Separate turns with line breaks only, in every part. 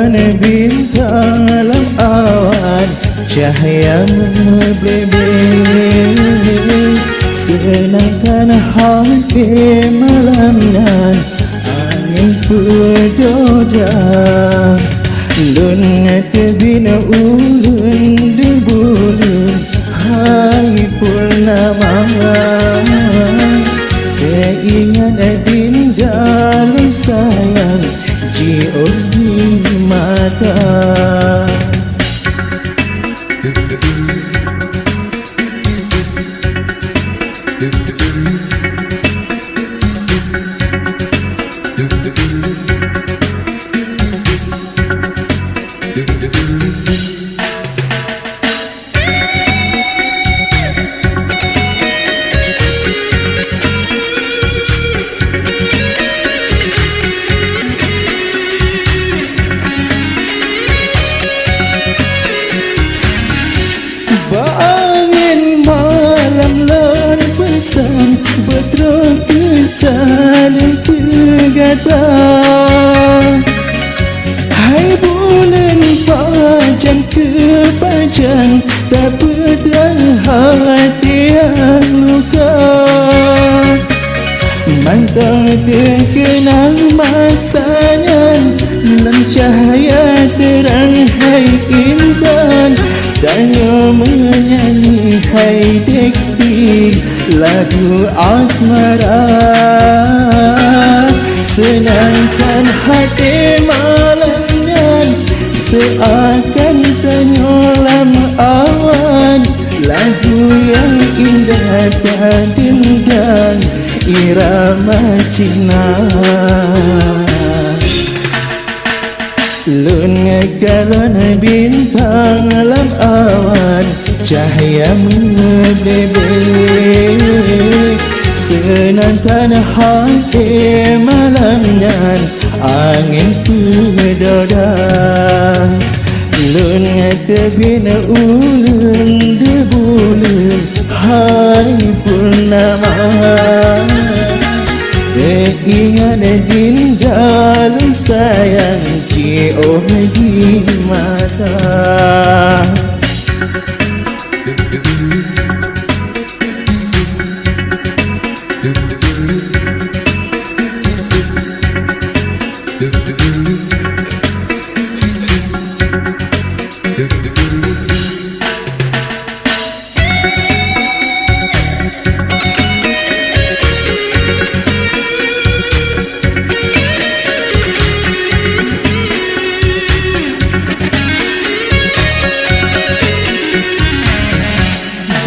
Galon bintang dalam awan, cahaya membebek. Senang tanah hati malam nan angin berdoda. Lun tebina ulun debulun hai purnama. Keingat dinda lu sayang jiwa di mata. Angin malam lan pesan berterus kesaling kegata. Hai bulan panjang kepanjang tak berterang hati yang luka. Mantau terkenang masanya dalam cahaya terang hai intan. Tanya menyanyi hai dekti lagu asmara. Senangkan hati malamnya seakan tenyolam awan. Lagu yang indah dan dendang irama Cina. Lun galon bintang dalam awan, cahaya membebek. Senang tanah hati malamnya angin berdoda. Lun tebina ulun debulun hai purnama. Ingat dinda lu sayang jiwa di mata.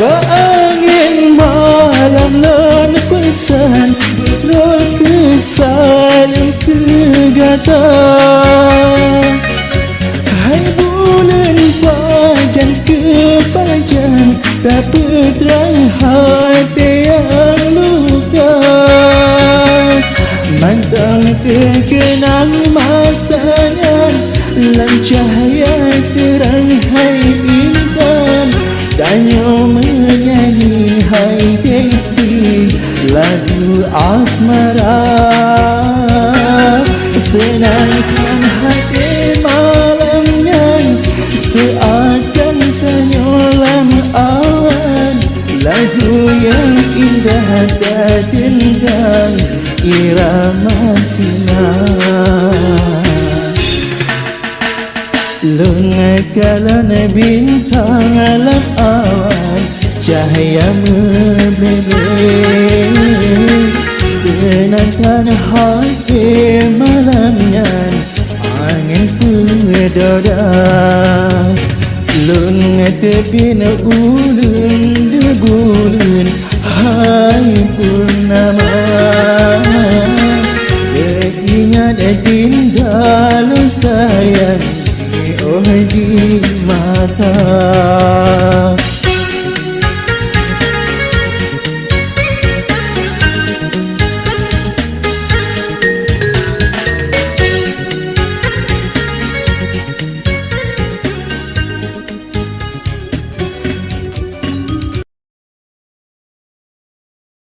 Angin malam lan pesan berterus kesaling kegata. Hai bulan panjang kepanjang tak berterang hati yang luka. Mantang terkenang masanya dalam cahaya terang hai intan. Tanya menyanyi hai dekti lagu asmara. Senangkan hati malamnya seakan tenyolam awan. Lagu yang indah dan dendang irama Cina. Lun galon bintang dalam awan, cahaya membebek. Senang tanah hati malamnya angin berdoda. Lun tebina ulun debulun hai purnama. Ingat dinda lu sayang di mata.